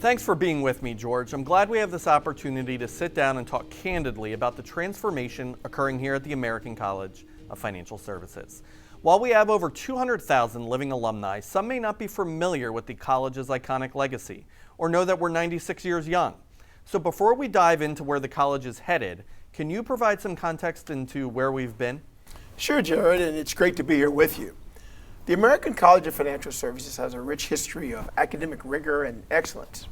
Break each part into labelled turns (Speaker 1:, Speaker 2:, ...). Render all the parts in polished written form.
Speaker 1: Thanks for being with me, George. I'm glad we have this opportunity to sit down and talk candidly about the transformation occurring here at the American College of Financial Services. While we have over 200,000 living alumni, some may not be familiar with the college's iconic legacy or know that we're 96 years young. So before we dive into where the college is headed, can you provide some context into where we've been?
Speaker 2: Sure, Jared, and it's great to be here with you. The American College of Financial Services has a rich history of academic rigor and excellence.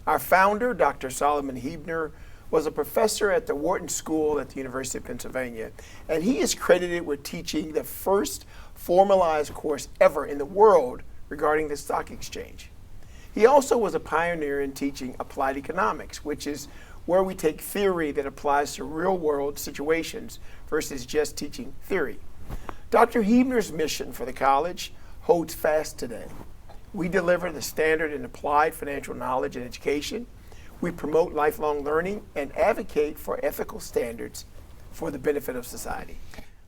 Speaker 2: Our founder, Dr. Solomon Huebner, was a professor at the Wharton School at the University of Pennsylvania, and he is credited with teaching the first formalized course ever in the world regarding the stock exchange. He also was a pioneer in teaching applied economics, which is where we take theory that applies to real-world situations versus just teaching theory. Dr. Huebner's mission for the college holds fast today. We deliver the standard in applied financial knowledge and education. We promote lifelong learning and advocate for ethical standards for the benefit of society.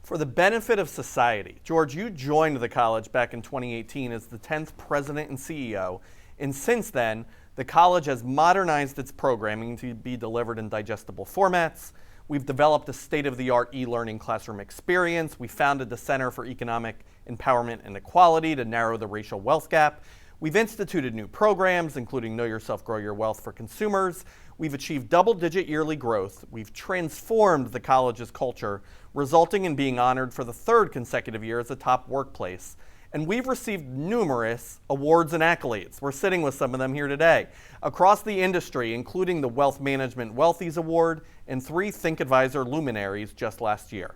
Speaker 1: For the benefit of society. George, you joined the college back in 2018 as the 10th president and CEO, and since then, the college has modernized its programming to be delivered in digestible formats. We've developed a state-of-the-art e-learning classroom experience. We founded the Center for Economic Empowerment and Equality to narrow the racial wealth gap. We've instituted new programs, including Know Yourself, Grow Your Wealth for consumers. We've achieved double-digit yearly growth. We've transformed the college's culture, resulting in being honored for the third consecutive year as a top workplace. And we've received numerous awards and accolades. We're sitting with some of them here today. Across the industry, including the Wealth Management Wealthies Award and 3 Think Advisor luminaries just last year.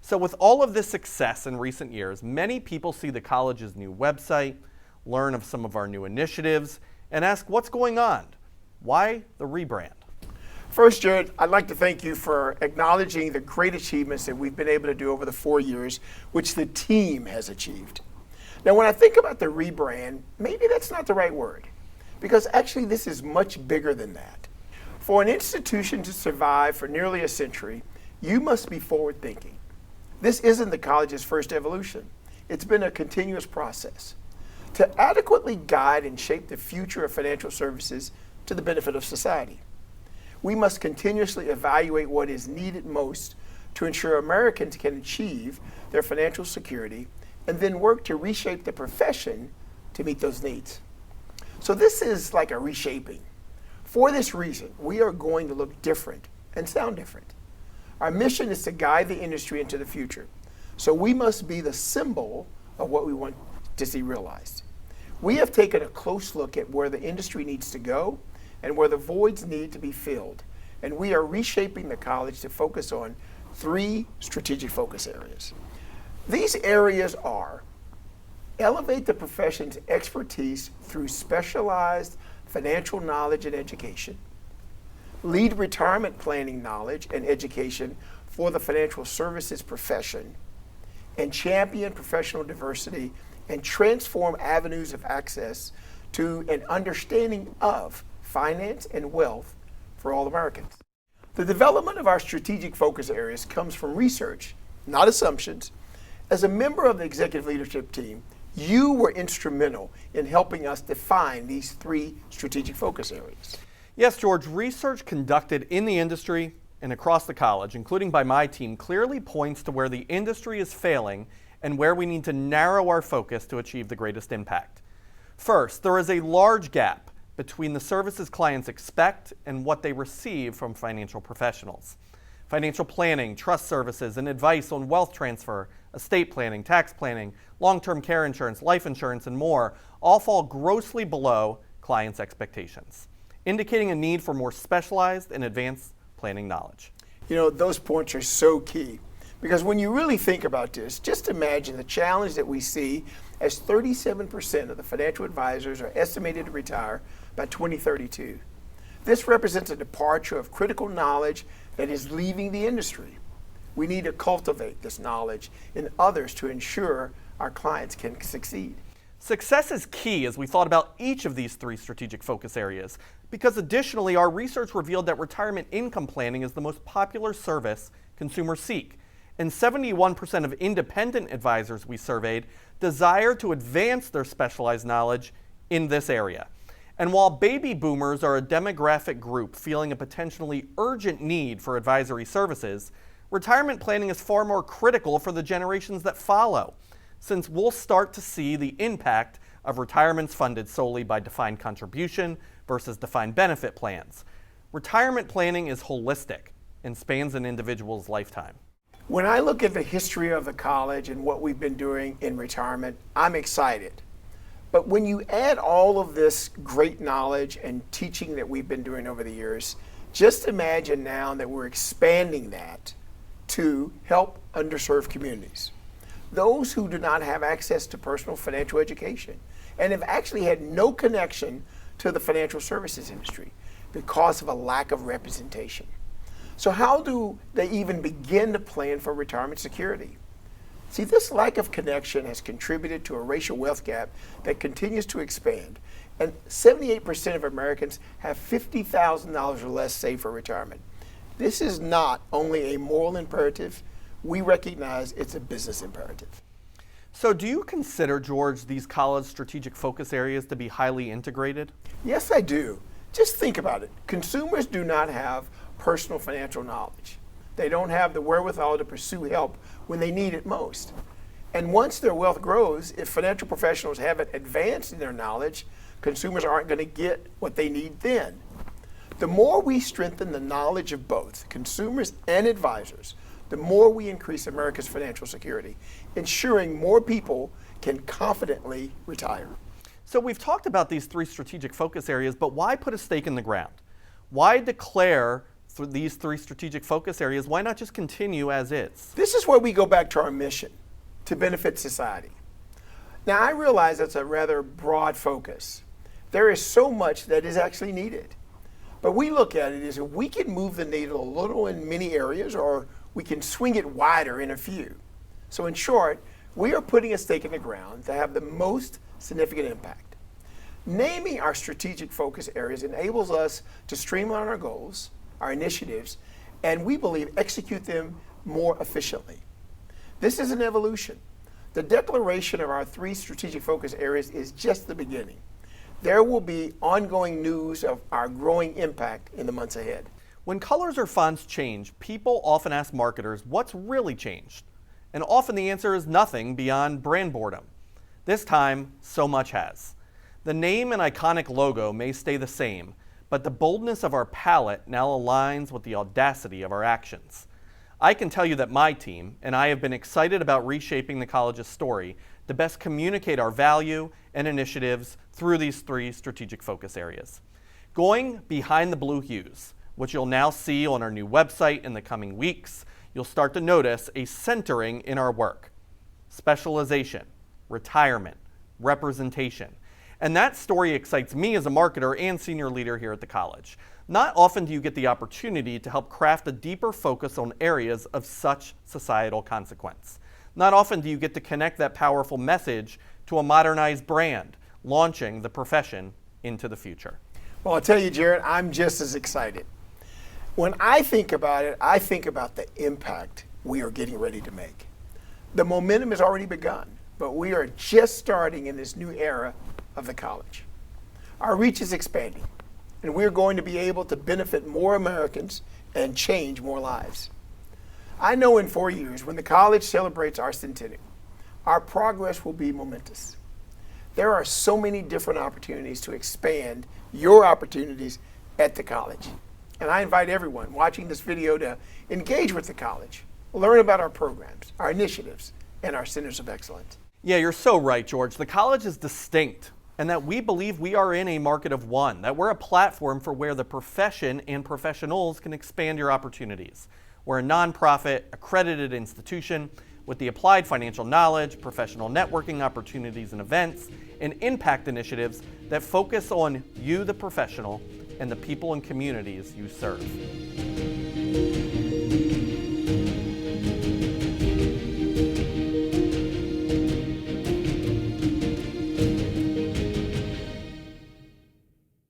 Speaker 1: So with all of this success in recent years, many people see the college's new website, learn of some of our new initiatives, and ask what's going on. Why the rebrand?
Speaker 2: First, Jared, I'd like to thank you for acknowledging the great achievements that we've been able to do over the 4 years, which the team has achieved. Now, when I think about the rebrand, maybe that's not the right word, because actually this is much bigger than that. For an institution to survive for nearly a century, you must be forward-thinking. This isn't the college's first evolution. It's been a continuous process to adequately guide and shape the future of financial services to the benefit of society. We must continuously evaluate what is needed most to ensure Americans can achieve their financial security and then work to reshape the profession to meet those needs. So this is like a reshaping. For this reason, we are going to look different and sound different. Our mission is to guide the industry into the future. So we must be the symbol of what we want to see realized. We have taken a close look at where the industry needs to go and where the voids need to be filled. And we are reshaping the college to focus on 3 strategic focus areas. These areas are: elevate the profession's expertise through specialized financial knowledge and education, lead retirement planning knowledge and education for the financial services profession, and champion professional diversity and transform avenues of access to an understanding of finance and wealth for all Americans. The development of our strategic focus areas comes from research, not assumptions. As a member of the executive leadership team, you were instrumental in helping us define these 3 strategic focus areas.
Speaker 1: Yes, George, research conducted in the industry and across the college, including by my team, clearly points to where the industry is failing and where we need to narrow our focus to achieve the greatest impact. First, there is a large gap between the services clients expect and what they receive from financial professionals. Financial planning, trust services, and advice on wealth transfer, estate planning, tax planning, long-term care insurance, life insurance, and more all fall grossly below clients' expectations, indicating a need for more specialized and advanced planning knowledge.
Speaker 2: You know, those points are so key, because when you really think about this, just imagine the challenge that we see as 37% of the financial advisors are estimated to retire by 2032. This represents a departure of critical knowledge that is leaving the industry. We need to cultivate this knowledge in others to ensure our clients can succeed.
Speaker 1: Success is key as we thought about each of these 3 strategic focus areas, because additionally, our research revealed that retirement income planning is the most popular service consumers seek, and 71% of independent advisors we surveyed desire to advance their specialized knowledge in this area. And while baby boomers are a demographic group feeling a potentially urgent need for advisory services, retirement planning is far more critical for the generations that follow, since we'll start to see the impact of retirements funded solely by defined contribution versus defined benefit plans. Retirement planning is holistic and spans an individual's lifetime.
Speaker 2: When I look at the history of the college and what we've been doing in retirement, I'm excited. But when you add all of this great knowledge and teaching that we've been doing over the years, just imagine now that we're expanding that to help underserved communities. Those who do not have access to personal financial education and have actually had no connection to the financial services industry because of a lack of representation. So how do they even begin to plan for retirement security? See, this lack of connection has contributed to a racial wealth gap that continues to expand, and 78% of Americans have $50,000 or less saved for retirement. This is not only a moral imperative, we recognize it's a business imperative.
Speaker 1: So do you consider, George, these college strategic focus areas to be highly integrated?
Speaker 2: Yes, I do. Just think about it. Consumers do not have personal financial knowledge. They don't have the wherewithal to pursue help when they need it most. And once their wealth grows, if financial professionals haven't advanced in their knowledge, consumers aren't going to get what they need then. The more we strengthen the knowledge of both consumers and advisors, the more we increase America's financial security, ensuring more people can confidently retire.
Speaker 1: So we've talked about these three strategic focus areas, but why put a stake in the ground? Why declare these three strategic focus areas? Why not just continue as is?
Speaker 2: This is where we go back to our mission, to benefit society. Now, I realize that's a rather broad focus. There is so much that is actually needed. But we look at it as if we can move the needle a little in many areas, or we can swing it wider in a few. So in short, we are putting a stake in the ground to have the most significant impact. Naming our strategic focus areas enables us to streamline our goals, our initiatives, and we believe execute them more efficiently. This is an evolution. The declaration of our three strategic focus areas is just the beginning. There will be ongoing news of our growing impact in the months ahead.
Speaker 1: When colors or fonts change, people often ask marketers what's really changed. And often the answer is nothing beyond brand boredom. This time, so much has. The name and iconic logo may stay the same, but the boldness of our palette now aligns with the audacity of our actions. I can tell you that my team and I have been excited about reshaping the college's story to best communicate our value and initiatives through these three strategic focus areas. Going behind the blue hues, which you'll now see on our new website in the coming weeks, you'll start to notice a centering in our work. Specialization, retirement, representation. And that story excites me as a marketer and senior leader here at the college. Not often do you get the opportunity to help craft a deeper focus on areas of such societal consequence. Not often do you get to connect that powerful message to a modernized brand, launching the profession into the future.
Speaker 2: Well, I'll tell you, Jared, I'm just as excited. When I think about it, I think about the impact we are getting ready to make. The momentum has already begun, but we are just starting in this new era of the college. Our reach is expanding, and we're going to be able to benefit more Americans and change more lives. I know in 4 years, when the college celebrates our centennial, our progress will be momentous. There are so many different opportunities to expand your opportunities at the college. And I invite everyone watching this video to engage with the college, learn about our programs, our initiatives, and our centers of excellence.
Speaker 1: Yeah, you're so right, George. The college is distinct, and that we believe we are in a market of one, that we're a platform for where the profession and professionals can expand your opportunities. We're a nonprofit, accredited institution with the applied financial knowledge, professional networking opportunities and events, and impact initiatives that focus on you, the professional, and the people and communities you serve.